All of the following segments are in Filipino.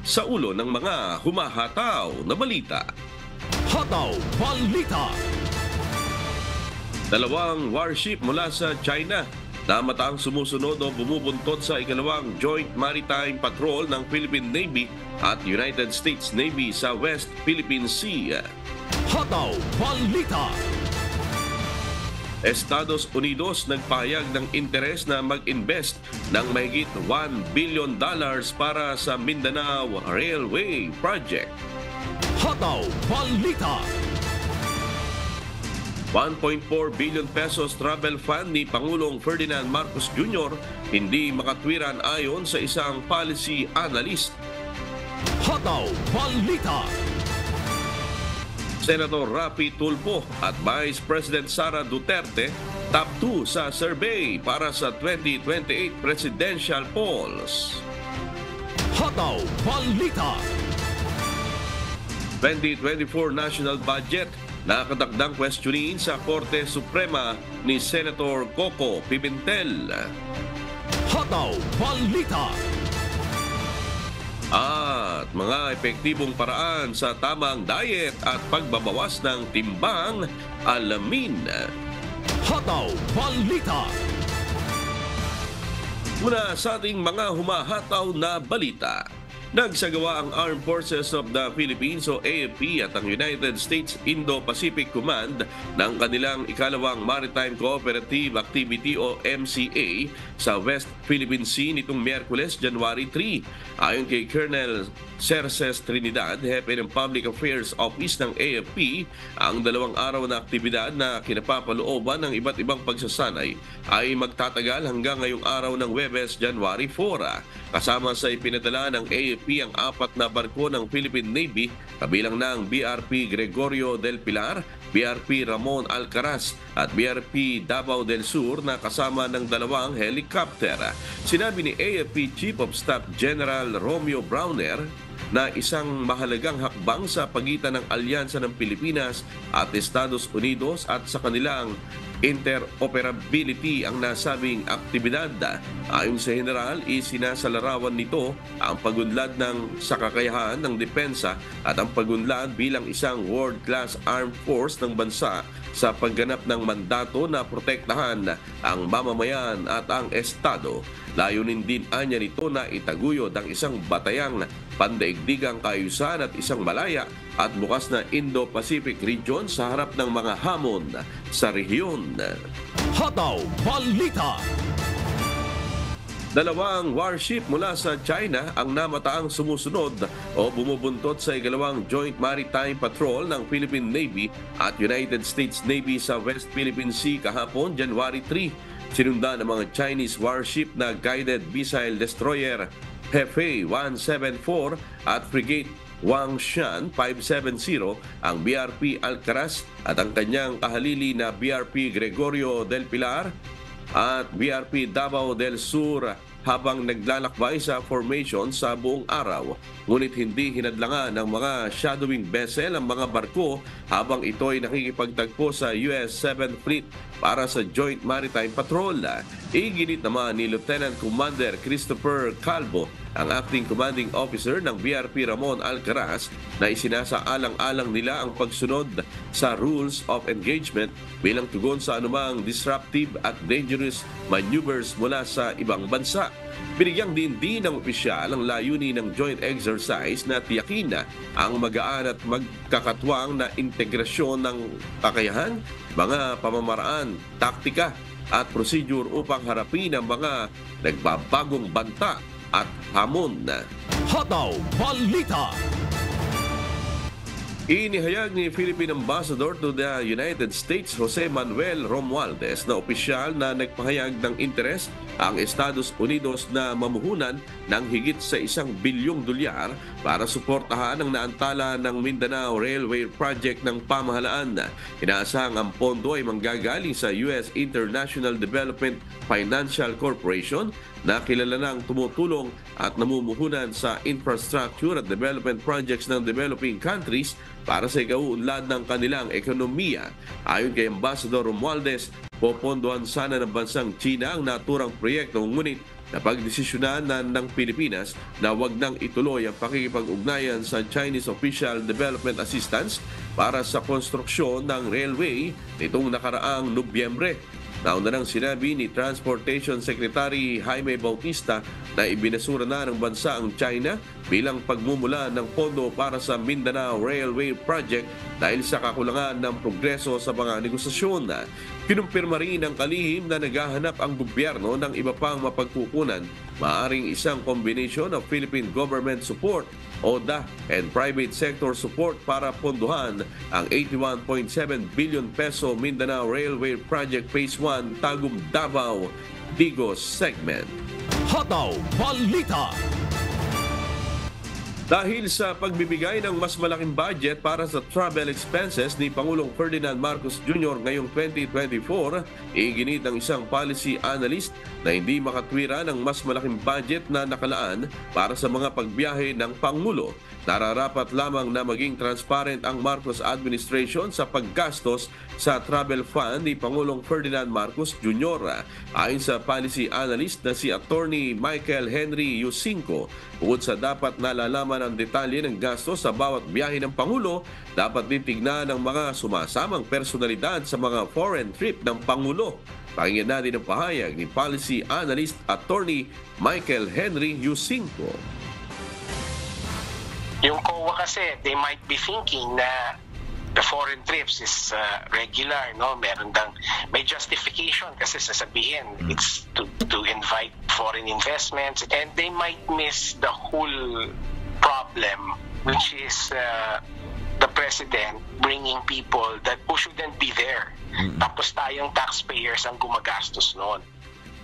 sa ulo ng mga humahataw na balita. Hataw Balita. Dalawang warship mula sa China na mataang sumusunod o bumubuntot sa ikalawang Joint Maritime Patrol ng Philippine Navy at United States Navy sa West Philippine Sea. Hataw Balita. Estados Unidos nagpahayag ng interes na mag-invest ng mahigit $1 billion para sa Mindanao Railway Project. Hataw Balita. 1.4 billion pesos travel fund ni Pangulong Ferdinand Marcos Jr. hindi makatwiran ayon sa isang policy analyst. Hataw Balita. Senator Rapi Tulfo at Vice President Sara Duterte top 2 sa survey para sa 2028 presidential polls. Hataw Balita. 2024 national budget nakadagdag questionin sa Korte Suprema ni Senator Coco Pimentel. Hataw Balita. At mga epektibong paraan sa tamang diet at pagbabawas ng timbang, alamin. Hataw Balita. Muna sa ating mga humahataw na balita. Nagsagawa ang Armed Forces of the Philippines o AFP at ang United States Indo-Pacific Command ng kanilang ikalawang Maritime Cooperative Activity o MCA sa West Philippine Sea nitong Miyerkules, January 3. Ayon kay Colonel Cerces Trinidad, Hepe ng Public Affairs Office ng AFP, ang dalawang araw na aktibidad na kinapapalooban ng iba't ibang pagsasanay ay magtatagal hanggang ngayong araw ng Huwebes, January 4. Kasama sa ipinadala ng AFP ang 4 na barko ng Philippine Navy, kabilang ng BRP Gregorio del Pilar, BRP Ramon Alcaraz at BRP Davao del Sur na kasama ng dalawang helicopter. Sinabi ni AFP Chief of Staff General Romeo Browner na isang mahalagang hakbang sa pagitan ng alyansa ng Pilipinas at Estados Unidos at sa kanilang interoperability ang nasabing aktibidad. Ayon sa General, isinasalarawan nito ang pagunlad ng sa kakayahan ng depensa at ang pagunlad bilang isang world-class armed force ng bansa sa pagganap ng mandato na protektahan ang mamamayan at ang Estado. Layunin din anya nito na itaguyod ang isang batayang pandaigdigang kaayusan at isang malaya at bukas na Indo-Pacific region sa harap ng mga hamon sa rehiyon. Hataw Balita. Dalawang warship mula sa China ang namataang sumusunod o bumubuntot sa ikalawang Joint Maritime Patrol ng Philippine Navy at United States Navy sa West Philippine Sea kahapon, January 3. Sinundan ng mga Chinese warship na guided missile destroyer Hefei 174 at frigate Wangshan 570 ang BRP Alcaraz at ang kanyang kahalili na BRP Gregorio del Pilar at BRP Davao del Sur habang naglalakbay sa formation sa buong araw. Ngunit hindi hinadlangan ng mga shadowing vessel ang mga barko habang ito'y nakikipagtagpo sa US 7th Fleet para sa Joint Maritime Patrol. Iginit naman ni Lieutenant Commander Christopher Calvo, ang acting commanding officer ng BRP Ramon Alcaraz, na isinasaalang-alang nila ang pagsunod sa rules of engagement bilang tugon sa anumang disruptive at dangerous maneuvers mula sa ibang bansa. Binigyang din ng opisyal ang layunin ng joint exercise na tiyakin na ang magaan at magkakatwang na integrasyon ng kakayahan, mga pamamaraan, taktika at procedure upang harapin ang mga nagbabagong banta at hamon. Hataw Balita. Inihayag ni Philippine Ambassador to the United States Jose Manuel Romualdez na opisyal na nagpahayag ng interes ang Estados Unidos na mamuhunan ng higit sa $1 bilyong para suportahan ang naantala ng Mindanao Railway Project ng pamahalaan. Inaasahang ang pondo ay manggagaling sa US International Development Financial Corporation na kilala ng tumutulong at namumuhunan sa infrastructure at development projects ng developing countries para sa ikauunlad ng kanilang ekonomiya. Ayon kay Ambassador Romualdez, popondohan sana ng bansang China ang naturang proyekto, ngunit napagdesisyonan ng Pilipinas na wag nang ituloy ang pakikipag-ugnayan sa Chinese Official Development Assistance para sa konstruksyon ng railway nitong nakaraang Nobyembre. Nauna nang sinabi ni Transportation Secretary Jaime Bautista na ibinasura na ng bansa ang China bilang pagmumula ng pondo para sa Mindanao Railway Project dahil sa kakulangan ng progreso sa mga negosasyon. Kinumpirma rin ng kalihim na naghahanap ang gobyerno ng iba pang mapagkukunan, maaring isang combination of Philippine government support, ODA, and private sector support para pondohan ang 81.7 billion peso Mindanao Railway Project Phase 1 Tagum-Davao Digos segment. Hataw Balita. Dahil sa pagbibigay ng mas malaking budget para sa travel expenses ni Pangulong Ferdinand Marcos Jr. ngayong 2024, iginit ng isang policy analyst na hindi makatwira ng mas malaking budget na nakalaan para sa mga pagbiyahe ng Pangulo. Nararapat lamang na maging transparent ang Marcos administration sa paggastos sa travel fund ni Pangulong Ferdinand Marcos Jr. Ayon sa policy analyst na si Attorney Michael Henry Yusinko, bukod sa dapat nalalaman ang detalye ng gastos sa bawat biyahe ng Pangulo, dapat din tignan ng mga sumasamang personalidad sa mga foreign trip ng Pangulo. Pakinggan natin ang pahayag ni policy analyst Attorney Michael Henry Yusinko. Yung COA kasi, they might be thinking na the foreign trips is regular, no? May justification kasi sasabihin it's to invite foreign investments, and they might miss the whole problem, which is the president bringing people who shouldn't be there. Tapos tayong taxpayers ang gumagastos noon.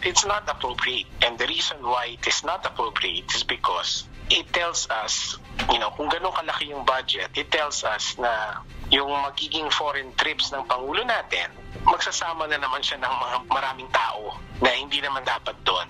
It's not appropriate, and the reason why it is not appropriate is because it tells us, kung gano'ng kalaki yung budget, it tells us na yung magiging foreign trips ng Pangulo natin, magsasama na naman siya ng maraming tao na hindi naman dapat doon.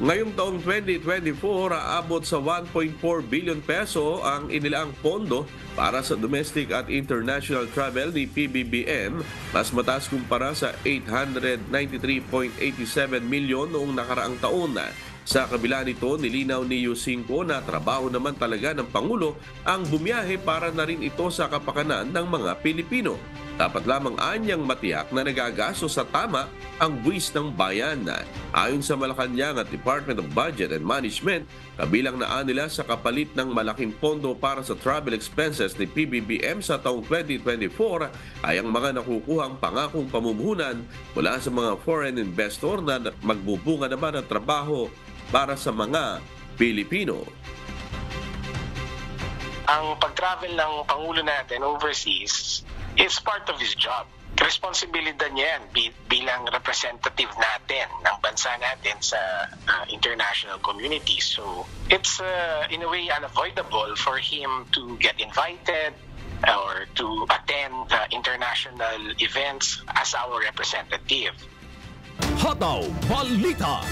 Ngayong taong 2024, aabot sa 1.4 billion peso ang inilaang pondo para sa domestic at international travel ni PBBM, mas mataas kumpara sa 893.87 milyon noong nakaraang taon. Sa kabila nito, nilinaw ni Yusinko na trabaho naman talaga ng Pangulo ang bumiyahe para na rin ito sa kapakanan ng mga Pilipino. Dapat lamang anyang matiyak na nagagasto sa tama ang buwis ng bayan. Ayon sa Malacanang at Department of Budget and Management, kabilang na nila sa kapalit ng malaking pondo para sa travel expenses ni PBBM sa taong 2024 ay ang mga nakukuhang pangakong pamumuhunan mula sa mga foreign investor na magbubunga naman ng trabaho para sa mga Pilipino. Ang pag-travel ng Pangulo natin overseas is part of his job. Responsibilidad niya yan bilang representative natin ng bansa natin sa international community. So it's in a way unavoidable for him to get invited or to attend international events as our representative. Hataw Balita.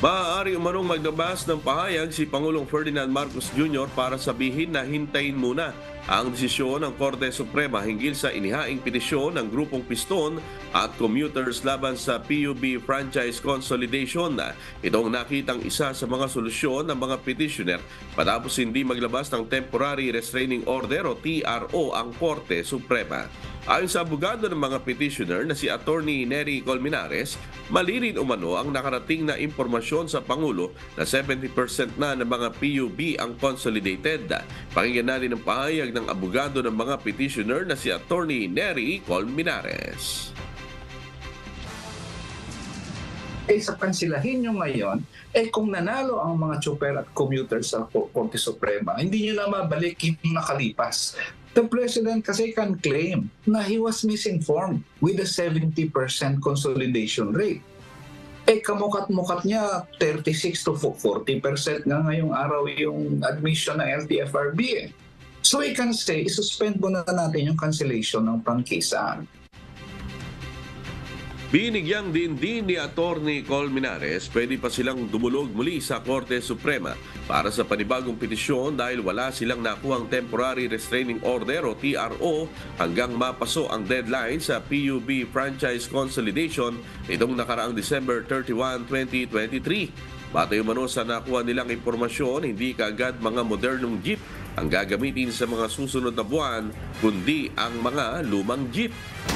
Maaari umanong maglabas ng pahayag si Pangulong Ferdinand Marcos Jr. para sabihin na hintayin muna ang desisyon ng Korte Suprema hinggil sa inihaing petisyon ng Grupong Piston at commuters laban sa PUB franchise consolidation. Itong nakitang isa sa mga solusyon ng mga petitioner patapos hindi maglabas ng Temporary Restraining Order o TRO ang Korte Suprema. Ayon sa abogado ng mga petitioner na si Attorney Nery Colmenares, mali rin umano ang nakarating na impormasyon sa Pangulo na 70% na ng mga PUB ang consolidated. Pakinggan natin ang pahayag ng abogado ng mga petitioner na si Attorney Nery Colmenares. Sa kansilahin nyo ngayon, kung nanalo ang mga chopper at commuters sa Korte Suprema, hindi nyo na mabalik yung nakalipas. The President kasi can claim na he was misinformed with a 70% consolidation rate. Kamukat-mukat niya, 36 to 40% nga ngayong araw yung admission ng LTFRB. So we can say, isuspend muna natin yung cancellation ng prangkisa. Binigyang din ni Attorney Colmenares, pwede pa silang dumulog muli sa Korte Suprema para sa panibagong petisyon dahil wala silang nakuhang Temporary Restraining Order o TRO hanggang mapaso ang deadline sa PUB Franchise Consolidation nitong nakaraang December 31, 2023. Batay umano sa nakuha nilang impormasyon, hindi kaagad mga modernong jeep ang gagamitin sa mga susunod na buwan, kundi ang mga lumang jeep.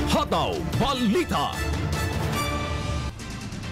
Hataw Balita.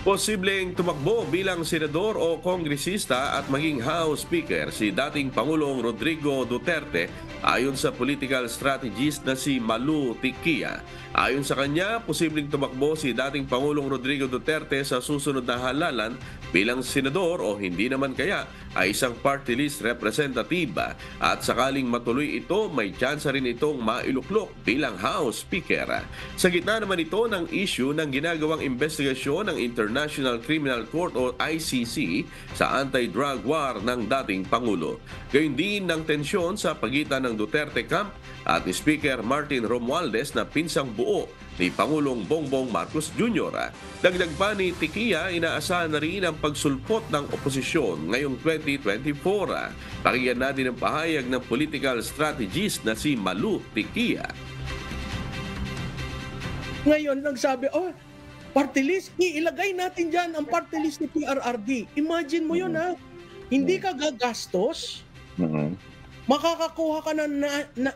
Posibleng tumakbo bilang senador o kongresista at maging House Speaker si dating Pangulong Rodrigo Duterte ayon sa political strategist na si Malu Tiquia. Ayon sa kanya, posibleng tumakbo si dating Pangulong Rodrigo Duterte sa susunod na halalan bilang senador o hindi naman kaya ay isang party list representative at sakaling matuloy ito, may tsansa rin itong mailuklok bilang House Speaker. Sa gitna naman ito ng issue ng ginagawang investigasyon ng International Criminal Court o ICC sa anti-drug war ng dating Pangulo. Gayun din ng tensyon sa pagitan ng Duterte camp at ni Speaker Martin Romualdez na pinsang buo ni Pangulong Bongbong Marcos Jr. Dagdag pa ni Tiquia, inaasahan na rin ang pagsulpot ng oposisyon ngayong 2024. Pakinggan natin ang pahayag ng political strategist na si Malu Tiquia. Ngayon nagsabi, party list, ilagay natin dyan ang party list ni PRRD. Imagine mo yun ha, hindi ka gagastos, makakakuha ka ng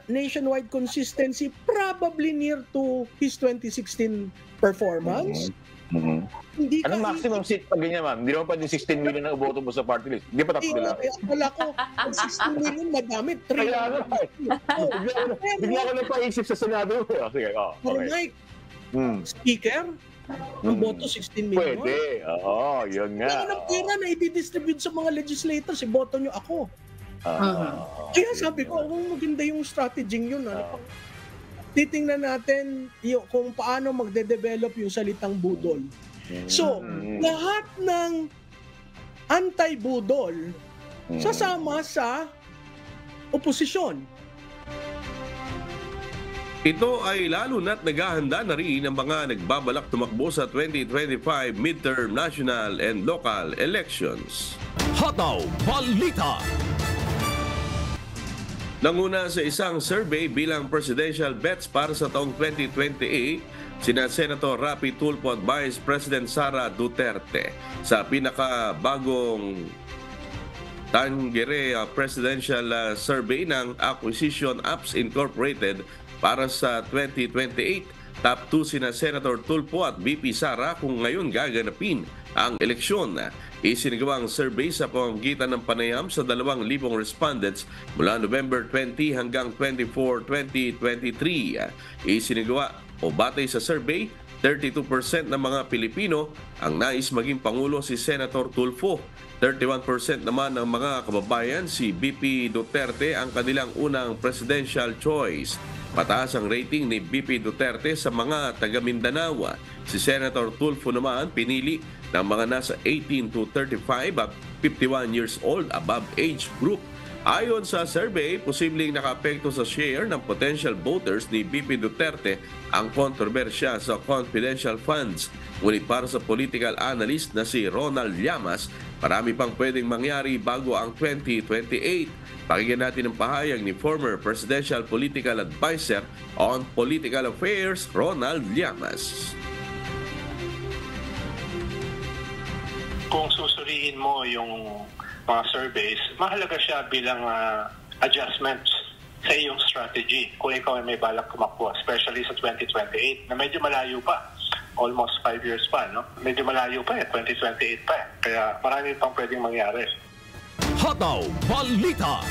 nationwide consistency probably near to his 2016 performance. Hindi Anong maximum seat pag ganyan, ma'am? Hindi naman pwede 16 million na uboto mo sa party list. Hindi pa tapos nila. Wala ko, 16 million madami, 3 Kaya ano, bigla ko na paisip sa Senado. Sige, okay. Mike, speaker, ang boto 16 million. Pwede, oo, yun nga. Kaya ng pera na i-distribute sa mga legislators, iboto nyo ako. Kaya sabi ko, maganda yung strategy yun. Titingnan natin kung paano magde-develop yung salitang budol. So, lahat ng anti-budol sasama sa oposisyon. Ito ay lalo na't naghahanda na rin ang mga nagbabalak tumakbo sa 2025 midterm national and local elections. Hataw Balita. Nanguna sa isang survey bilang presidential bets para sa taong 2028, sina Senator Rapi Tulfo at Vice President Sara Duterte. Sa pinakabagong Tangere Presidential Survey ng Acquisition Apps Incorporated para sa 2028, top 2 sina Senator Tulfo at VP Sara kung ngayon gaganapin ang eleksyon. Isinagawang survey sa pamamagitan ng panayam sa 2,000 respondents mula November 20 hanggang 24, 2023. Isinagawa o batay sa survey, 32% ng mga Pilipino ang nais maging Pangulo si Senator Tulfo. 31% naman ng mga kababayan si BP Duterte ang kanilang unang presidential choice. Mataas ang rating ni BP Duterte sa mga taga Mindanao. Si Senator Tulfo naman pinili ng mga nasa 18 to 35 at 51 years old above age group. Ayon sa survey, posibleng nakaapekto sa share ng potential voters ni BP Duterte ang kontrobersya sa confidential funds. Ngunit para sa political analyst na si Ronald Llamas, marami pang pwedeng mangyari bago ang 2028. Pakinggan natin ang pahayag ni former Presidential Political Advisor on Political Affairs, Ronald Llamas. Kung susuriin mo yung mga surveys, mahalaga siya bilang adjustments sa iyong strategy kung ikaw ay may balak tumakbo, especially sa 2028 na medyo malayo pa. Almost 5 years pa, no? Medyo malayo pa 2028 pa. Kaya marami pang pwedeng mangyari. Hataw Balita.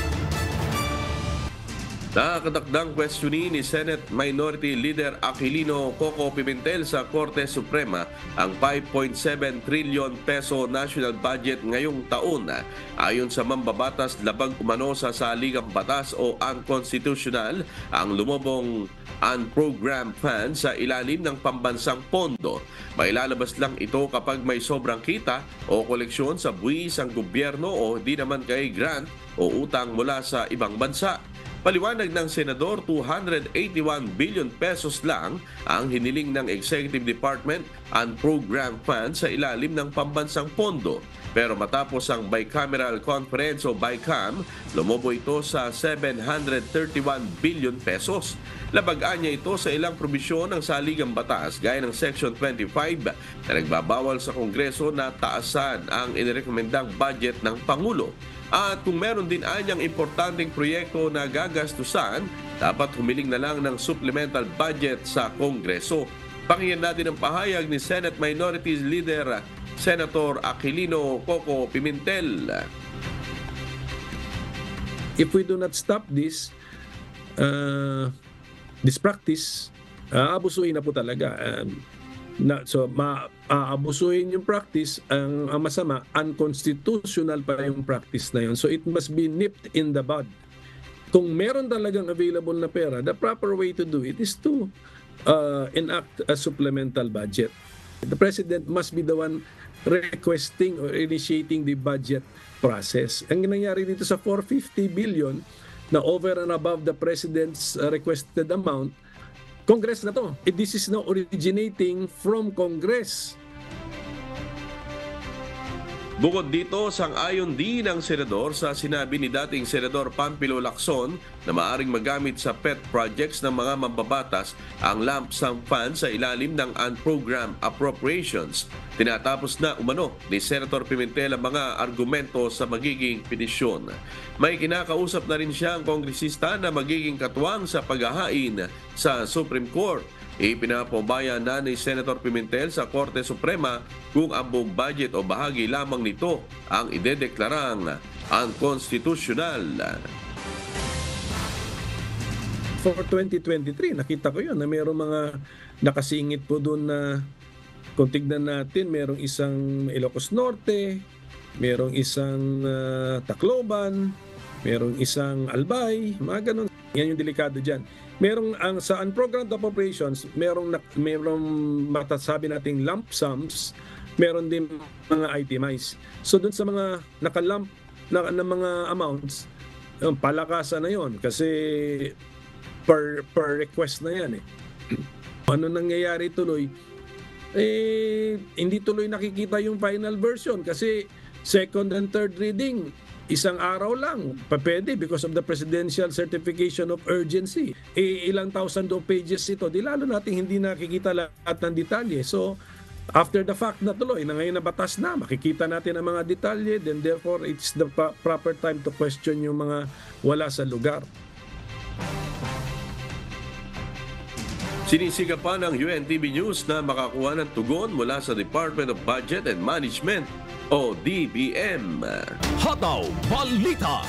Nakakatakdang questionin ni Senate Minority Leader Aquilino Coco Pimentel sa Korte Suprema ang 5.7 trillion peso national budget ngayong taon. Ayon sa mambabatas, labag umano sa saligang batas o unconstitutional ang lumobong unprogrammed fund sa ilalim ng pambansang pondo. Mailalabas lang ito kapag may sobrang kita o koleksyon sa buwis ang gobyerno o di naman kay grant o utang mula sa ibang bansa. Paliwanag ng Senador, 281 billion pesos lang ang hiniling ng Executive Department and Program Fund sa ilalim ng pambansang pondo. Pero matapos ang Bicameral Conference o BICAM, lumobo ito sa 731 billion pesos. Labagaan niya ito sa ilang probisyon ng saligang batas gaya ng Section 25 na nagbabawal sa Kongreso na taasan ang inirekomendang budget ng Pangulo. At kung meron din anyang importanteng proyekto na gagastusan, dapat humiling na lang ng supplemental budget sa Kongreso. Pakinggan natin ang pahayag ni Senate Minority Leader Senator Aquilino Coco Pimentel. If we do not stop this practice, abusuin na po talaga. Aabusuin yung practice, ang masama, unconstitutional pa yung practice na yun. So it must be nipped in the bud. Kung meron talagang available na pera, the proper way to do it is to enact a supplemental budget. The President must be the one requesting or initiating the budget process. Ang nangyari dito sa 450 billion na over and above the President's requested amount, Congress na to. This is now originating from Congress. Bukod dito, sang-ayon din ang senador sa sinabi ni dating Senador Pampilo Lacson na maaring magamit sa pet projects ng mga mambabatas ang lump sum fund sa ilalim ng unprogrammed appropriations. Tinatapos na umano ni Senator Pimentel ang mga argumento sa magiging petisyon. May kinakausap na rin siya ang kongresista na magiging katuwang sa paghahain sa Supreme Court. Ipinapaubaya na ni Senator Pimentel sa Korte Suprema kung ang buong budget o bahagi lamang nito ang idedeklarang unconstitutional. For 2023, nakita ko yun na mayroong mga nakasingit po doon na kung tignan natin, mayroong isang Ilocos Norte, mayroong isang Tacloban, mayroong isang Albay, mga ganun. Yan yung delikado dyan. Merong sa unprogrammed appropriations, merong matasabi nating lump sums, meron din mga itemized. So doon sa mga nakalump na mga amounts, palakasan na yon kasi per request na yan eh. Ano nangyayari tuloy? Hindi tuloy nakikita yung final version kasi second and third reading, isang araw lang, papede because of the Presidential Certification of Urgency. Ilang thousand of pages ito, di lalo natin hindi nakikita lahat ng detalye. So, after the fact na tuloy, na ngayon na batas na, makikita natin ang mga detalye, then therefore, it's the proper time to question yung mga wala sa lugar. Sinisiga pa ng UNTV News na makakuha ng tugon mula sa Department of Budget and Management o DBM. Hataw Balita.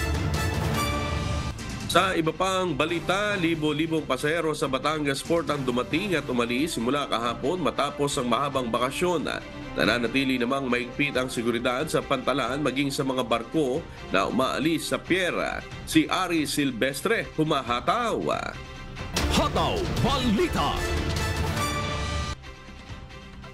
Sa iba pang balita, libo-libong pasahero sa Batangas Port ang dumating at umalis simula kahapon matapos ang mahabang bakasyon. Nananatili namang maigpit ang seguridad sa pantalan maging sa mga barko na umaalis sa Piera. Si Ari Silvestre, humahataw. Hataw Balita.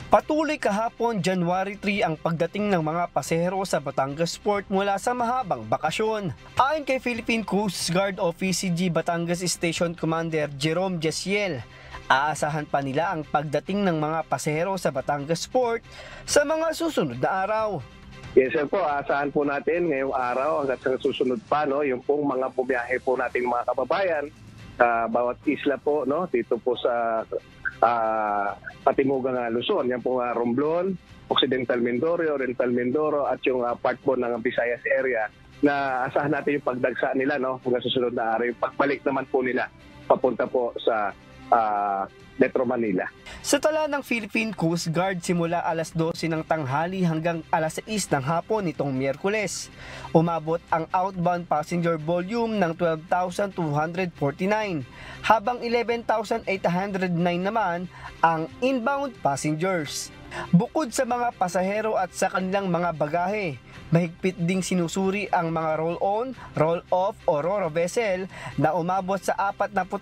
Patuloy kahapon, January 3 ang pagdating ng mga pasahero sa Batangas Port mula sa mahabang bakasyon. Ayon kay Philippine Coast Guard o PCG Batangas Station Commander Jerome Jesiel, aasahan pa nila ang pagdating ng mga pasahero sa Batangas Port sa mga susunod na araw. Yes sir po, aasahan po natin ngayong araw hanggang sa susunod pa, no, yung pong mga bumiyahe po nating mga kababayan sa bawat isla po, no, dito po sa Patimugang Luzon. Yan po Romblon, Occidental Mindoro, Oriental Mindoro at yung part po ng Visayas area na asahan natin yung pagdagsa nila, no, hanggang susunod na araw. Yung pagbalik naman po nila papunta po sa Metro Manila. Sa tala ng Philippine Coast Guard, simula alas 12 ng tanghali hanggang alas 6 ng hapon nitong Miyerkules, umabot ang outbound passenger volume ng 12,249, habang 11,809 naman ang inbound passengers. Bukod sa mga pasahero at sa kanilang mga bagahe, mahigpit ding sinusuri ang mga roll-on, roll-off o ro-ro vessel na umabot sa 45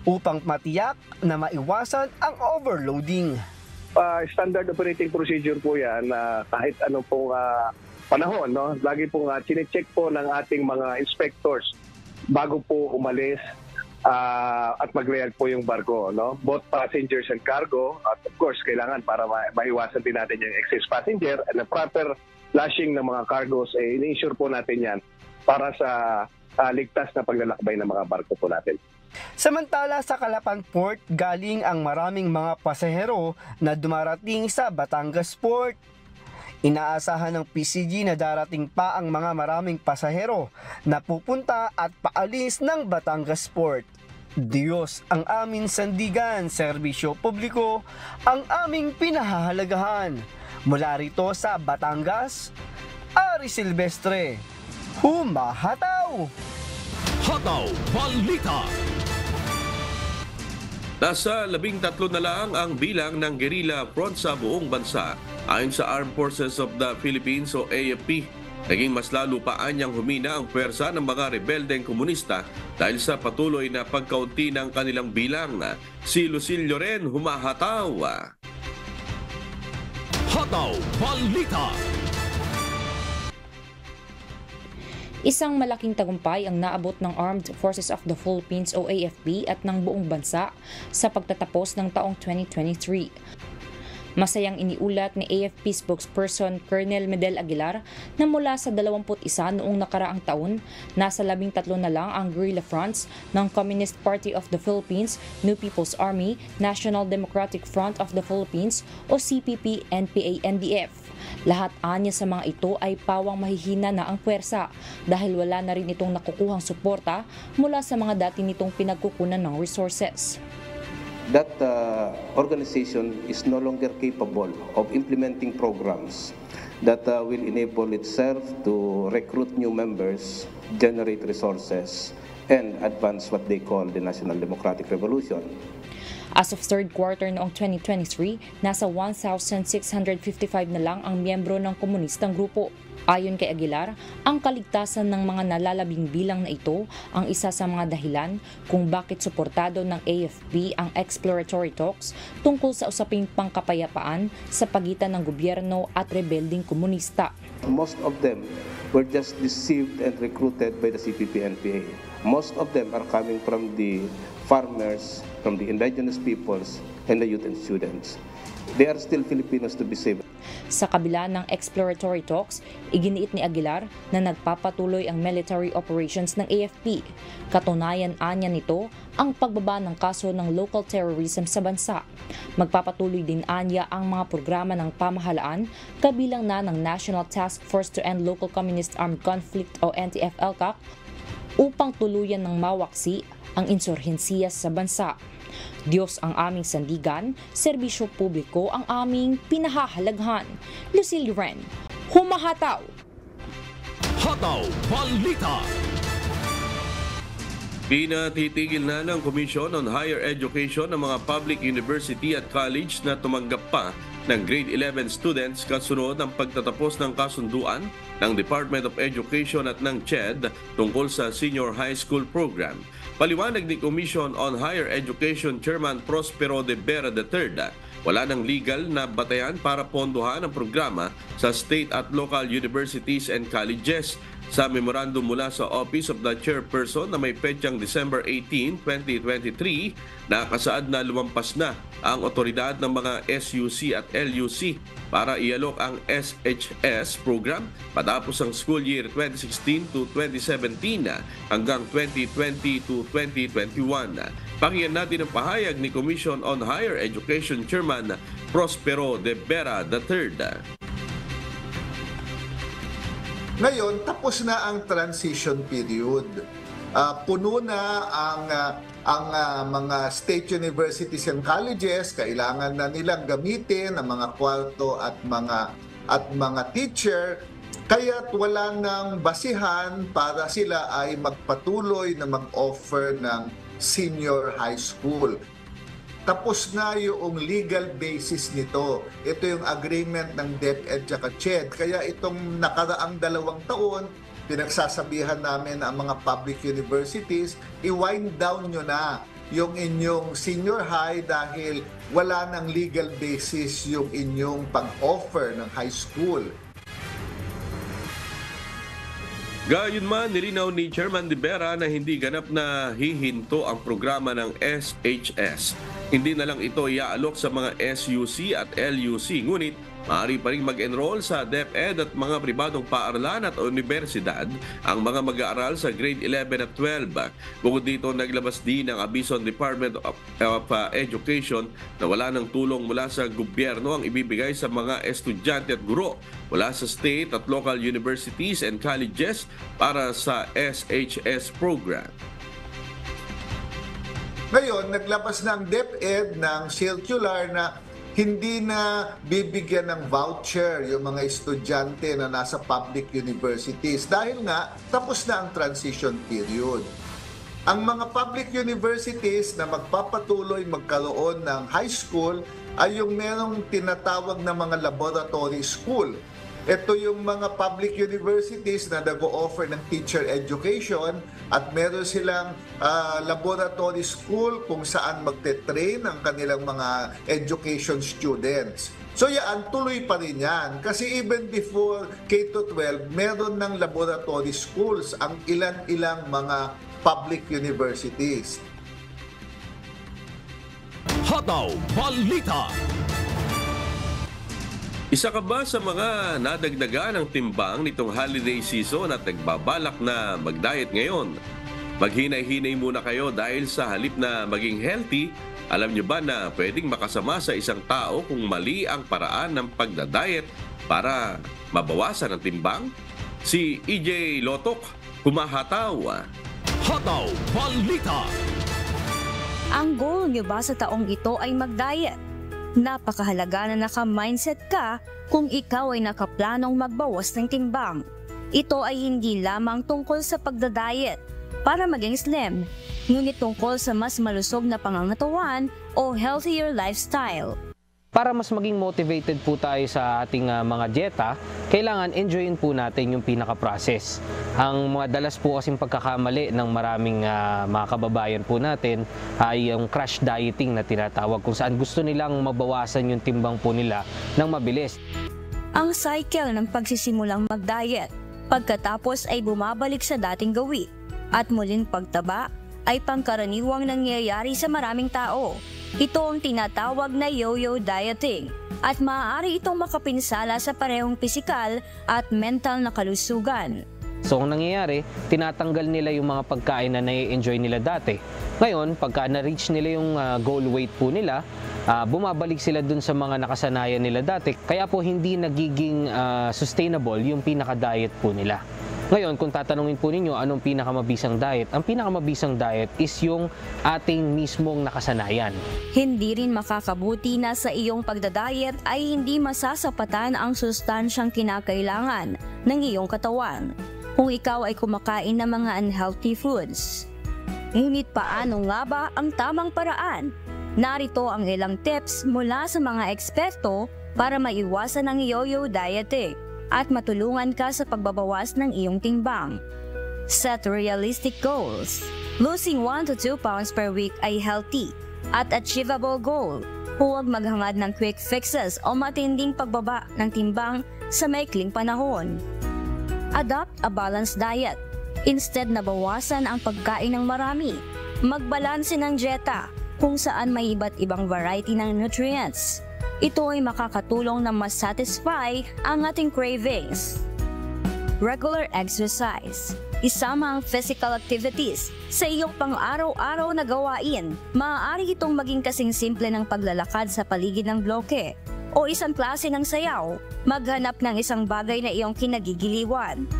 upang matiyak na maiwasan ang overloading. Standard operating procedure po yan na kahit anong pong panahon, no? Lagi pong chinecheck po ng ating mga inspectors bago po umalis at mag-react po yung barko, no? Both passengers and cargo, at of course, kailangan para maiwasan din natin yung excess passenger and the proper flashing ng mga cargos, ini-ensure po natin yan para sa ligtas na paglalakbay ng mga barko po natin. Samantala sa Calapan Port, galing ang maraming mga pasahero na dumarating sa Batangas Port. Inaasahan ng PCG na darating pa ang mga maraming pasahero na pupunta at paalis ng Batangas Port. Diyos ang aming sandigan, serbisyo publiko ang aming pinahahalagahan. Mula rito sa Batangas, Ari Silvestre, humahataw! Hataw Balita. Nasa 13 na lang ang bilang ng guerrilla front sa buong bansa. Ayon sa Armed Forces of the Philippines o AFP, naging mas lalo pa anyang humina ang pwersa ng mga rebeldeng komunista dahil sa patuloy na pagkaunti ng kanilang bilang. Si Lucilio rin humahataw. Hataw Balita. Isang malaking tagumpay ang naabot ng Armed Forces of the Philippines o AFP at ng buong bansa sa pagtatapos ng taong 2023. Masayang iniulat ni AFP spokesperson Colonel Medel Aguilar na mula sa 21 noong nakaraang taon, nasa 13 na lang ang guerrilla fronts ng Communist Party of the Philippines, New People's Army, National Democratic Front of the Philippines o CPP, NPA, NDF. Lahat anya sa mga ito ay pawang mahihina na ang puwersa dahil wala na rin itong nakukuhang suporta mula sa mga dati nitong pinagkukunan ng resources. That organization is no longer capable of implementing programs that will enable itself to recruit new members, generate resources, and advance what they call the National Democratic Revolution. As of third quarter noong 2023, nasa 1,655 na lang ang miyembro ng komunistang grupo. Ayon kay Aguilar, ang kaligtasan ng mga nalalabing bilang na ito ang isa sa mga dahilan kung bakit suportado ng AFP ang exploratory talks tungkol sa usaping pangkapayapaan sa pagitan ng gobyerno at rebelding komunista. Most of them were just deceived and recruited by the CPP-NPA. Most of them are coming from the farmers, from the indigenous peoples, and the youth and students. They are still Filipinos to be saved. Sa kabila ng exploratory talks, iginiit ni Aguilar na nagpapatuloy ang military operations ng AFP. Katunayan anya nito ang pagbaba ng kaso ng local terrorism sa bansa. Magpapatuloy din anya ang mga programa ng pamahalaan kabilang na ng National Task Force to End Local Communist Armed Conflict o NTF-ELCAC upang tuluyan ng mawaksi ang insurhensiya sa bansa. Diyos ang aming sandigan, serbisyo publiko ang aming pinahahalaghan. Lucille Ren, humahataw! Hataw Balita. Pinatitigil na ng Commission on Higher Education ng mga public university at college na tumanggap pa ng grade 11 students kasunod ng pagtatapos ng kasunduan ng Department of Education at ng CHED tungkol sa senior high school program. Paliwanag ni Commission on Higher Education Chairman Prospero de Vera III, wala ng legal na batayan para pondohan ang programa sa state at local universities and colleges. Sa memorandum mula sa Office of the Chairperson na may petsang December 18, 2023, nakasaad na lumampas na ang otoridad ng mga SUC at LUC para ialok ang SHS program patapos ang school year 2016 to 2017 hanggang 2020 to 2021. Pakinggan natin ang pahayag ni Commission on Higher Education Chairman Prospero de Vera III. Ngayon, tapos na ang transition period. Puno na ang mga state universities and colleges, kailangan na nilang gamitin ang mga kwarto at mga teacher. Kaya't wala nang basihan para sila ay magpatuloy na mag-offer ng senior high school. Tapos na yung legal basis nito. Ito yung agreement ng DepEd at CHED. Kaya itong nakaraang 2 taon, pinagsasabihan namin ang mga public universities, i-wind down nyo na yung inyong senior high dahil wala ng legal basis yung inyong pag-offer ng high school. Gayunman, nilinaw ni Chairman De Vera na hindi ganap na hihinto ang programa ng SHS. Hindi na lang ito iaalok sa mga SUC at LUC, ngunit maaari pa rin mag-enroll sa DepEd at mga pribadong paaralan at universidad ang mga mag-aaral sa grade 11 at 12. Bukod dito, naglabas din ang abiso ng Department of Education na wala ng tulong mula sa gobyerno ang ibibigay sa mga estudyante at guro mula sa state at local universities and colleges para sa SHS program. Ngayon, naglabas ng DepEd ng circular na hindi na bibigyan ng voucher yung mga estudyante na nasa public universities dahil nga tapos na ang transition period. Ang mga public universities na magpapatuloy magkaroon ng high school ay yung merong tinatawag na mga laboratory school. Ito yung mga public universities na nag-o-offer ng teacher education at meron silang laboratory school kung saan magte-train ang kanilang mga education students. So yan, tuloy pa rin yan. Kasi even before K-12, meron ng laboratory schools ang ilan-ilang mga public universities. Hataw Balita. Isa ka ba sa mga nadagdagan ng timbang nitong holiday season at nagbabalak na mag-diet ngayon? Maghinay-hinay muna kayo dahil sa halip na maging healthy, alam nyo ba na pwedeng makasama sa isang tao kung mali ang paraan ng pagda-diet para mabawasan ang timbang? Si EJ Lotok, humahataw. Hataw Balita. Ang goal nyo ba sa taong ito ay mag-diet? Napakahalaga na naka-mindset ka kung ikaw ay nakaplanong magbawas ng timbang. Ito ay hindi lamang tungkol sa pagda-diet para maging slim, ngunit tungkol sa mas malusog na pangangatawan o healthier lifestyle. Para mas maging motivated po tayo sa ating mga dieta, kailangan enjoyin po natin yung pinaka-process. Ang madalas po kasing pagkakamali ng maraming mga kababayan po natin ay yung crash dieting na tinatawag, kung saan gusto nilang mabawasan yung timbang po nila ng mabilis. Ang cycle ng pagsisimulang mag-diet, pagkatapos ay bumabalik sa dating gawi, at muling pagtaba ay pangkaraniwang nangyayari sa maraming tao. Ito ang tinatawag na yo-yo dieting at maaari itong makapinsala sa parehong pisikal at mental na kalusugan. So ang nangyayari, tinatanggal nila yung mga pagkain na nai-enjoy nila dati. Ngayon, pagka na-reach nila yung goal weight po nila, bumabalik sila dun sa mga nakasanayan nila dati. Kaya po hindi nagiging sustainable yung pinaka-diet po nila. Ngayon, kung tatanungin po ninyo anong pinakamabisang diet, ang pinakamabisang diet is yung ating mismong nakasanayan. Hindi rin makakabuti na sa iyong pagdadayet ay hindi masasapatan ang sustansyang kinakailangan ng iyong katawan kung ikaw ay kumakain ng mga unhealthy foods. Ngunit paano nga ba ang tamang paraan? Narito ang ilang tips mula sa mga eksperto para maiwasan ang yo-yo dieting at matulungan ka sa pagbabawas ng iyong timbang. Set realistic goals. Losing 1 to 2 pounds per week ay healthy at achievable goal. Huwag maghangad ng quick fixes o matinding pagbaba ng timbang sa maikling panahon. Adopt a balanced diet. Instead na bawasan ang pagkain ng marami, magbalanse ng dieta kung saan may iba't ibang variety ng nutrients. Ito ay makakatulong na mas satisfy ang ating cravings. Regular exercise. Isama ang physical activities sa iyong pang-araw-araw na gawain. Maaari itong maging kasing simple ng paglalakad sa paligid ng bloke o isang klase ng sayaw. Maghanap ng isang bagay na iyong kinagigiliwan.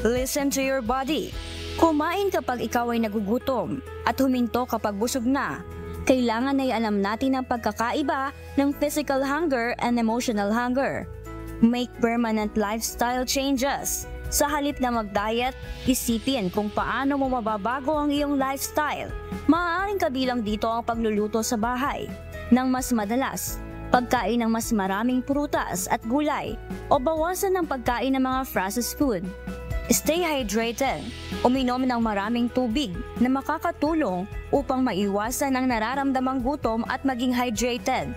Listen to your body. Kumain kapag ikaw ay nagugutom at huminto kapag busog na. Kailangan ay alam natin ang pagkakaiba ng physical hunger and emotional hunger. Make permanent lifestyle changes. Sa halip na mag-diet, isipin kung paano mo mababago ang iyong lifestyle. Maaaring kabilang dito ang pagluluto sa bahay ng mas madalas, pagkain ng mas maraming prutas at gulay, o bawasan ng pagkain ng mga processed food. Stay hydrated. Uminom ng maraming tubig na makakatulong upang maiwasan ang nararamdamang gutom at maging hydrated.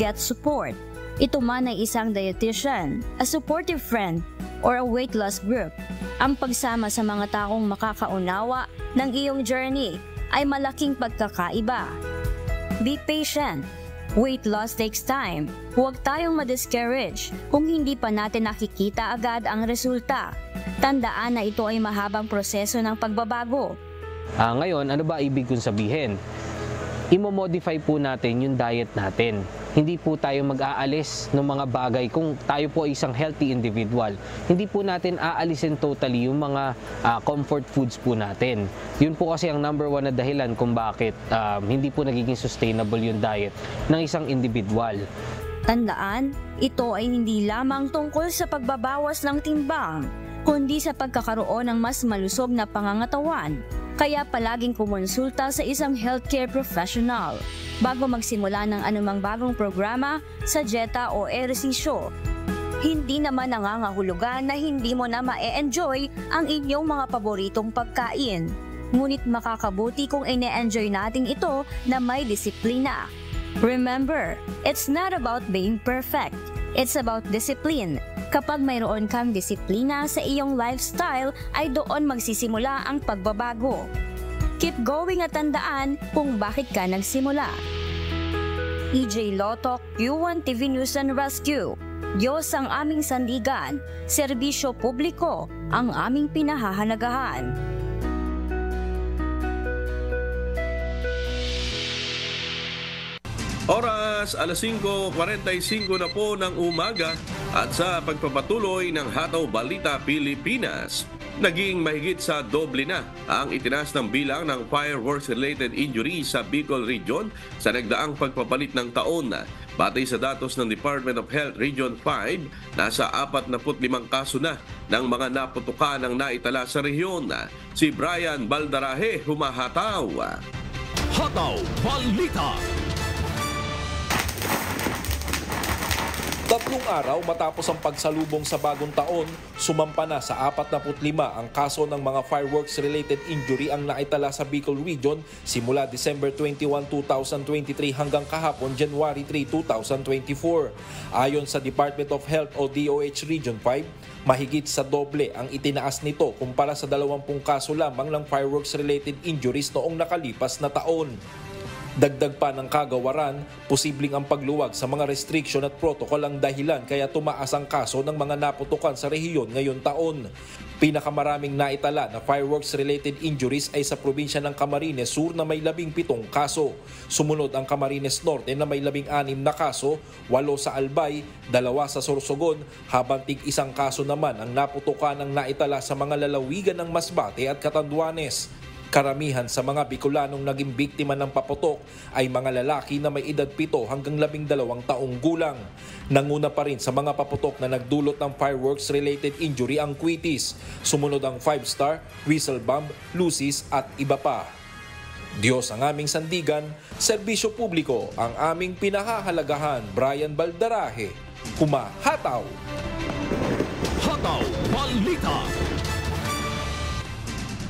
Get support. Ito man ay isang dietitian, a supportive friend, or a weight loss group. Ang pagsama sa mga taong makakaunawa ng iyong journey ay malaking pagkakaiba. Be patient. Weight loss takes time. Huwag tayong ma-discourage kung hindi pa natin nakikita agad ang resulta. Tandaan na ito ay mahabang proseso ng pagbabago. Ngayon, ano ba ibig kong sabihin? Imo-modify po natin yung diet natin. Hindi po tayo mag-aalis ng mga bagay kung tayo po ay isang healthy individual. Hindi po natin aalisin totally yung mga comfort foods po natin. Yun po kasi ang number one na dahilan kung bakit hindi po nagiging sustainable yung diet ng isang individual. Tandaan, ito ay hindi lamang tungkol sa pagbabawas ng timbang, kundi sa pagkakaroon ng mas malusog na pangangatawan. Kaya palaging kumonsulta sa isang healthcare professional bago magsimula ng anumang bagong programa sa dieta o ehersisyo. Hindi naman nangangahulugan na hindi mo na ma-enjoy ang inyong mga paboritong pagkain. Ngunit makakabuti kung ine-enjoy natin ito na may disiplina. Remember, it's not about being perfect. It's about discipline. Kapag mayroon kang disiplina sa iyong lifestyle, ay doon magsisimula ang pagbabago. Keep going at tandaan kung bakit ka nagsimula. EJ Lotok, Q1 TV News and Rescue. Diyos ang aming sandigan, serbisyo publiko ang aming pinahahalagahan. Oras, alas 5:45 na po ng umaga at sa pagpapatuloy ng Hataw Balita Pilipinas, naging mahigit sa doble na ang itinaas ng bilang ng fireworks-related injuries sa Bicol Region sa nagdaang pagpapalit ng taon. Batay sa datos ng Department of Health Region 5, nasa 45 kaso na ng mga naputukan ng naitala sa rehiyon. Si Brian Baldarahe, humahataw. Hataw Balita. 3 araw matapos ang pagsalubong sa bagong taon, sumampa na sa 45 ang kaso ng mga fireworks-related injury ang naitala sa Bicol Region simula December 21, 2023 hanggang kahapon January 3, 2024. Ayon sa Department of Health o DOH Region 5, mahigit sa doble ang itinaas nito kumpara sa 20 kaso lamang ng fireworks-related injuries noong nakalipas na taon. Dagdag pa ng kagawaran, posibleng ang pagluwag sa mga restriction at protocol ang dahilan kaya tumaas ang kaso ng mga naputukan sa rehiyon ngayon taon. Pinakamaraming naitala na fireworks-related injuries ay sa probinsya ng Camarines Sur na may 17 kaso. Sumunod ang Camarines Norte na may 16 na kaso, 8 sa Albay, 2 sa Sorsogon, habang tig-1 kaso naman ang naputukan ng naitala sa mga lalawigan ng Masbate at Catanduanes. Karamihan sa mga Bicolanong naging biktima ng paputok ay mga lalaki na may edad 7 hanggang 12 taong gulang. Nanguna pa rin sa mga paputok na nagdulot ng fireworks-related injury ang Quitis. Sumunod ang 5-star, whistle bomb, lucis at iba pa. Diyos ang aming sandigan, serbisyo publiko ang aming pinahahalagahan. Brian Baldarahe, humahataw. Hataw Balita.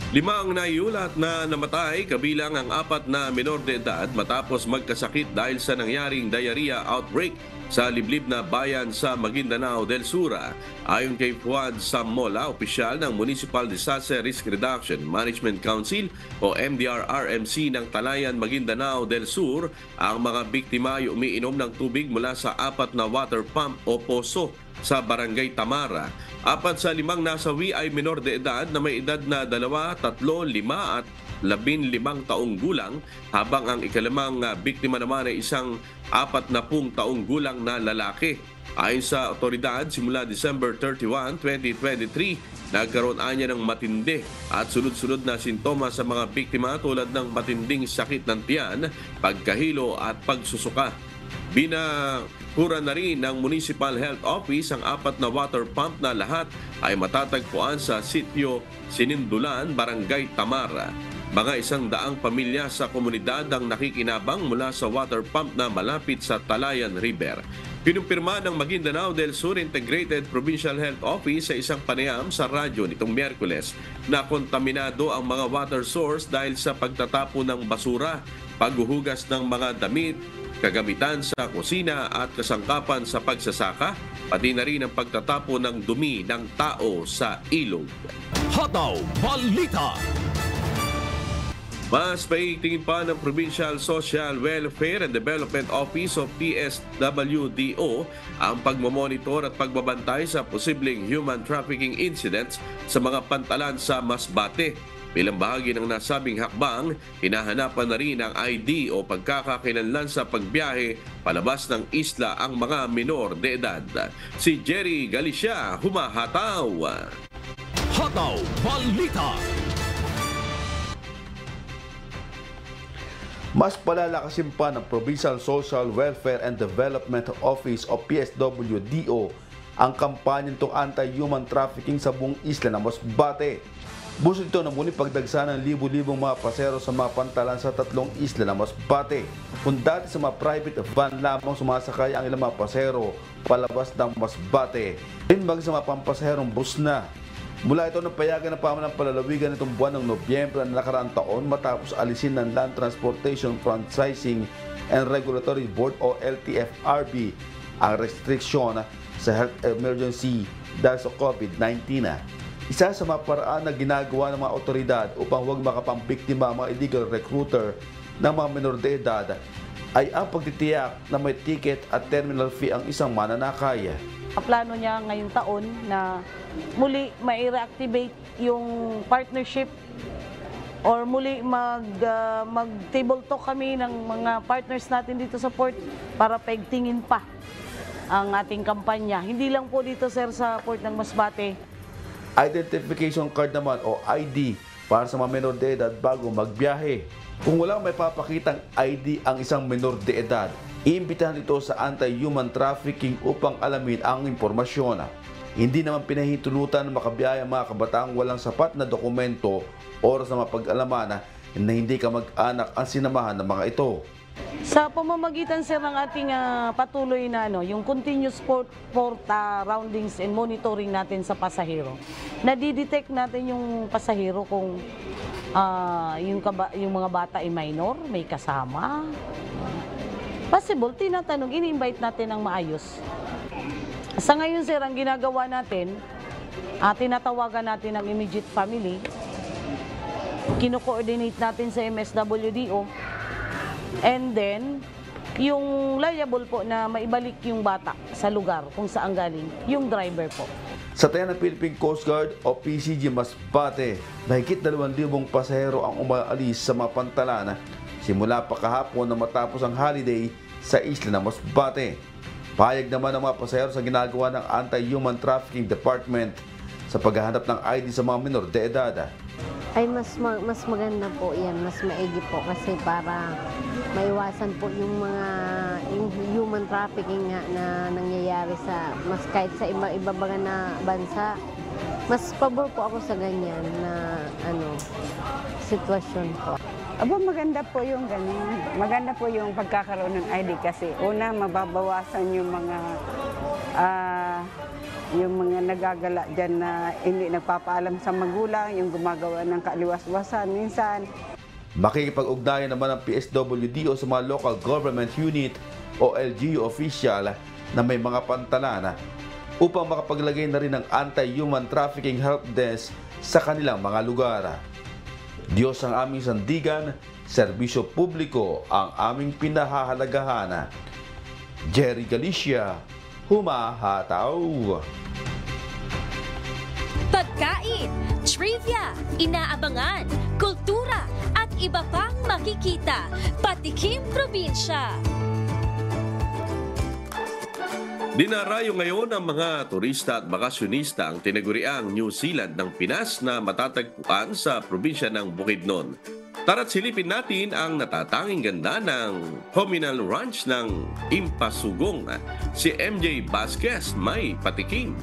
5 ang naiulat na namatay kabilang ang 4 na menor de edad matapos magkasakit dahil sa nangyaring diarrhea outbreak sa liblib na bayan sa Maguindanao del Sur. Ayon kay Fuad Samola, opisyal ng Municipal Disaster Risk Reduction Management Council o MDR-RMC ng Talayan, Maguindanao del Sur, ang mga biktima ay umiinom ng tubig mula sa 4 na water pump o poso sa Barangay Tamara. 4 sa 5 nasawi ay menor de edad na may edad na 2, 3, 5 at 15 taong gulang, habang ang ikalimang biktima naman ay isang 40 taong gulang na lalaki. Ayon sa otoridad, simula December 31, 2023, nagkaroon anya ng matindi at sunod-sunod na sintomas sa mga biktima tulad ng matinding sakit ng tiyan, pagkahilo at pagsusuka. Binakura na rin ng Municipal Health Office ang 4 na water pump na lahat ay matatagpuan sa sitio Sinindulan, Barangay Tamara. Mga 100 pamilya sa komunidad ang nakikinabang mula sa water pump na malapit sa Talayan River. Pinumpirma ng Maguindanao del Sur Integrated Provincial Health Office sa isang panayam sa radyo nitong Miyerkules na kontaminado ang mga water source dahil sa pagtatapon ng basura, paghuhugas ng mga damit, kagamitan sa kusina at kasangkapan sa pagsasaka, pati na rin ang pagtatapo ng dumi ng tao sa ilog. Hataw Balita. Mas paitingin pa ng Provincial Social Welfare and Development Office o PSWDO ang pagmamonitor at pagbabantay sa posibleng human trafficking incidents sa mga pantalan sa Masbate. Bilang bahagi ng nasabing hakbang, hinahanapan na rin ang ID o pagkakakilanlan sa pagbiyahe palabas ng isla ang mga minor de edad. Si Jerry Galicia, humahataw. Hataw Balita. Mas palalakasin pa ng Provincial Social Welfare and Development Office o PSWDO ang kampanya nitong anti-human trafficking sa buong isla ng Masbate. Buso ito na muli pagdagsa ng libu-libong mga pasero sa mga pantalan sa 3 isla ng Masbate. Kung dati sa mga private van lamang sumasakay ang ilang mga pasero palabas ng Masbate, rin mag sa mga pampasaherong bus na. Mula ito ng payagan ng pamalang palalawigan nitong buwan ng Nobyembre na nakaraang taon matapos alisin ng Land Transportation Franchising and Regulatory Board o LTFRB ang restriksyon sa health emergency dahil sa COVID-19. Isa sa mga paraan na ginagawa ng mga otoridad upang huwag makapambiktima ang mga illegal recruiter ng mga minor de edad ay ang pagtitiyak na may ticket at terminal fee ang isang mananakay. Plano niya ngayong taon na muli ma-reactivate yung partnership or muli mag-table talk kami ng mga partners natin dito sa port para paigtingin pa ang ating kampanya. Hindi lang po dito, sir, sa port ng Masbate. Identification card naman o ID para sa mga minor de edad bago magbiyahe. Kung walang may papakitang ID ang isang minor de edad, iimbitahan ito sa anti-human trafficking upang alamin ang impormasyon. Hindi naman pinahintulutan na makabiyahe ang mga kabataang walang sapat na dokumento oras na mapag-alaman na hindi ka mag-anak ang sinamahan ng mga ito. Sa pamamagitan, sir, ng ating patuloy na yung continuous port roundings and monitoring natin sa pasahero, nadidetect natin yung pasahero kung yung mga bata ay minor, may kasama. Possible, tinatanong, ini-invite natin ng maayos. Sa ngayon, sir, ang ginagawa natin, tinatawagan natin ang immediate family, kino-coordinate natin sa MSWDO, and then, yung liable po na maibalik yung bata sa lugar kung saan galing, yung driver po. Sa tayan ng Philippine Coast Guard o PCG Masbate, mahigit 2,000 pasahero ang umaalis sa mga pantalan simula pa kahapon na matapos ang holiday sa isla ng Masbate. Payag naman ang mga pasahero sa ginagawa ng Anti-Human Trafficking Department sa paghahanap ng ID sa mga minor de edad. Ay mas maganda po yan, mas maigi po kasi para maiwasan po yung human trafficking nga na nangyayari sa kahit sa iba na bansa. Mas pabor po ako sa ganyan na sitwasyon po. Aba, maganda po yung ganyan. Maganda po yung pagkakaroon ng ID kasi una, mababawasan yung mga nagagala dyan na hindi nagpapaalam sa magulang, yung gumagawa ng kaaliwas-wasan minsan. Makikipag-ugnayan naman ang PSWDO sa mga local government unit o LGU official na may mga pantalan upang makapaglagay na rin ng anti-human trafficking help desk sa kanilang mga lugar. Diyos ang aming sandigan, serbisyo publiko ang aming pinahahalagahan. Jerry Galicia, humahataw. Pagkain, trivia, inaabangan, kultura at iba pang makikita. Patikim Probinsya. Dinarayo ngayon ng mga turista at bakasyonista ang tinaguriang New Zealand ng Pinas na matatagpuan sa probinsya ng Bukidnon. Tara't silipin natin ang natatanging ganda ng communal ranch ng Impasugong. Si MJ Vasquez may patikim.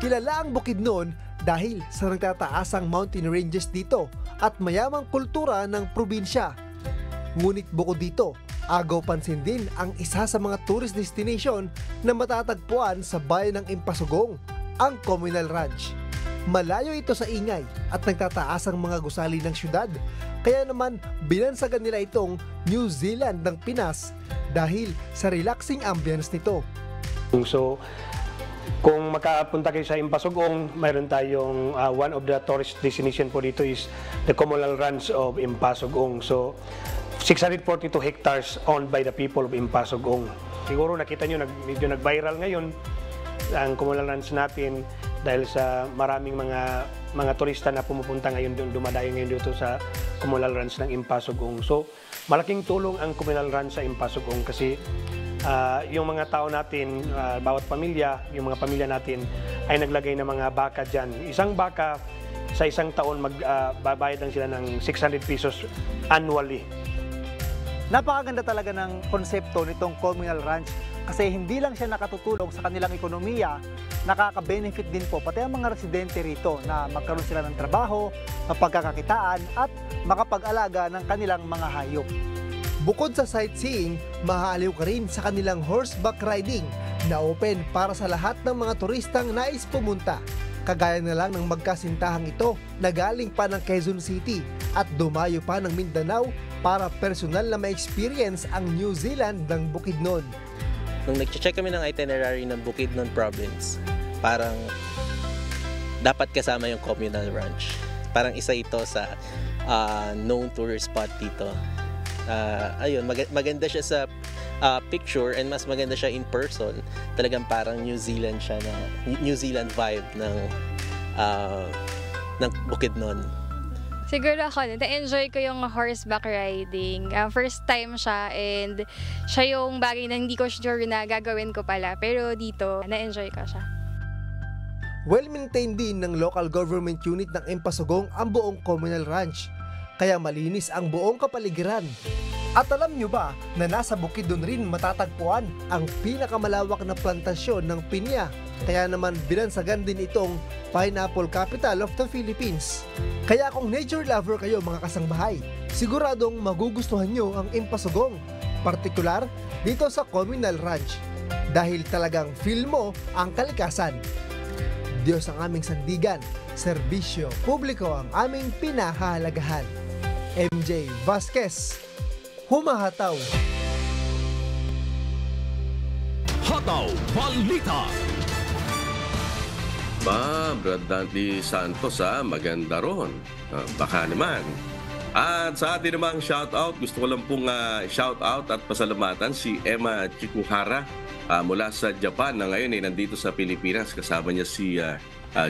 Kilala ang Bukidnon dahil sa nagtataasang mountain ranges dito at mayamang kultura ng probinsya. Ngunit bukod dito, agaw pansin din ang isa sa mga tourist destination na matatagpuan sa bayan ng Impasugong, ang Communal Ranch. malayo ito sa ingay at nagtataas ang mga gusali ng syudad. Kaya naman binansagan nila itong New Zealand ng Pinas dahil sa relaxing ambience nito. So, kung makapunta kayo sa Impasugong, mayroon tayong one of the tourist destination po dito is the Communal Ranch of Impasugong. So, 642 hectares owned by the people of Impasugong. Siguro nakita nyo, medyo nag-viral ngayon ang Communal Ranch natin dahil sa maraming mga turista na pumupunta ngayon doon, dumadayo ngayon dito sa Communal Ranch ng Impasugong. So, malaking tulong ang Communal Ranch sa Impasugong kasi yung mga tao natin, bawat pamilya, yung mga pamilya natin ay naglagay ng mga baka dyan. Isang baka sa isang taon magbabayad lang sila ng 600 pesos annually. Napakaganda talaga ng konsepto nitong communal ranch kasi hindi lang siya nakatutulong sa kanilang ekonomiya, nakaka-benefit din po pati ang mga residente rito na magkaroon sila ng trabaho, mapagkakakitaan at makapag-alaga ng kanilang mga hayop. Bukod sa sightseeing, mahaliw ka rin sa kanilang horseback riding na open para sa lahat ng mga turistang nais pumunta. Kagaya na lang ng magkasintahang ito na galing pa ng Quezon City at dumayo pa ng Mindanao para personal na ma-experience ang New Zealand ng Bukidnon. Nung nag-check kami ng itinerary ng Bukidnon Province, parang dapat kasama yung communal ranch. Parang isa ito sa known tourist spot dito. Ayun, maganda siya sa picture and mas maganda siya in person. Talagang parang New Zealand siya na New Zealand vibe ng Bukidnon. Siguro ako, na-enjoy ko yung horseback riding. First time siya and siya yung bagay na hindi ko sure na gagawin ko pala. Pero dito, na-enjoy ko siya. Well-maintained din ng local government unit ng Impasugong ang buong communal ranch. Kaya malinis ang buong kapaligiran. At alam nyo ba na nasa Bukidnon rin matatagpuan ang pinakamalawak na plantasyon ng pinya? Kaya naman binansagan din itong Pineapple Capital of the Philippines. Kaya kung nature lover kayo mga kasangbahay, siguradong magugustuhan nyo ang Impasugong, partikular dito sa Communal Ranch. Dahil talagang feel mo ang kalikasan. Diyos ang aming sandigan, serbisyo publiko ang aming pinahahalagahan. MJ Vasquez, humahataw. Hataw Balita. Brad Dante Santos, maganda ron. Baka naman. At sa atin namang shoutout, gusto ko lang pong shoutout at pasalamatan si Emma Chikuhara mula sa Japan na ngayon ay nandito sa Pilipinas. Kasama niya si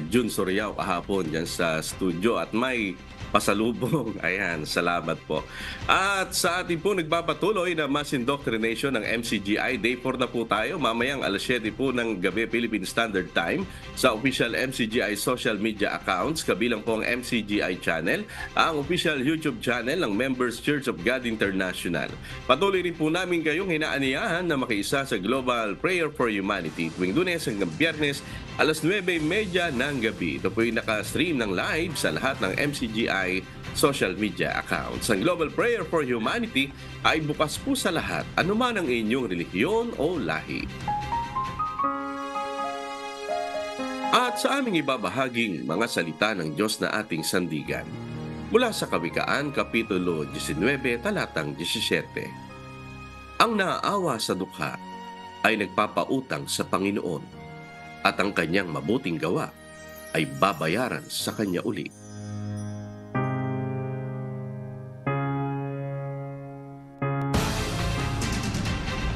Jun Soriao kahapon dyan sa studio at may pasalubong. Ayan, salamat po. At sa atin po nagpapatuloy na mass indoctrination ng MCGI. Day 4 na po tayo. Mamayang alas 7 po ng gabi Philippine Standard Time sa official MCGI social media accounts. Kabilang po ang MCGI channel, ang official YouTube channel ng Members Church of God International. Patuloy rin po namin kayong hinaaniyahan na makiisa sa Global Prayer for Humanity tuwing Lunes hanggang Biyernes alas 9:30 ng gabi. Ito po yung naka-stream ng live sa lahat ng MCGI social media accounts. Ang Global Prayer for Humanity ay bukas po sa lahat, anuman ang inyong relihiyon o lahi. At sa aming ibabahaging mga salita ng Diyos na ating sandigan, mula sa Kawikaan, Kapitulo 19, talatang 17. Ang naaawa sa dukha ay nagpapautang sa Panginoon, at ang kanyang mabuting gawa ay babayaran sa kanya uli.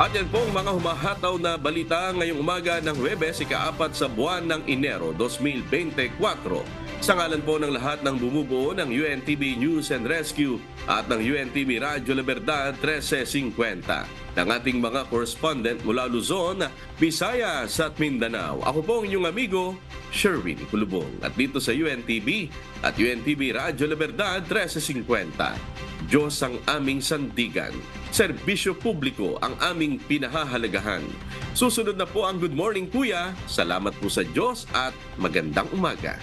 At yan po ang mga humahataw na balita ngayong umaga ng Huwebes, ika-4 sa buwan ng Enero 2024. Sa ngalan po ng lahat ng bumubuo ng UNTV News and Rescue at ng UNTV Radyo Libertad 1350, ng ating mga correspondent mula Luzon, Visayas at Mindanao. Ako po ang inyong amigo, Sherwin Kulubong. At dito sa UNTV at UNTV Radyo Libertad 1350, Diyos ang aming sandigan, serbisyo publiko ang aming pinahahalagahan. Susunod na po ang Good Morning Kuya. Salamat po sa Diyos at magandang umaga.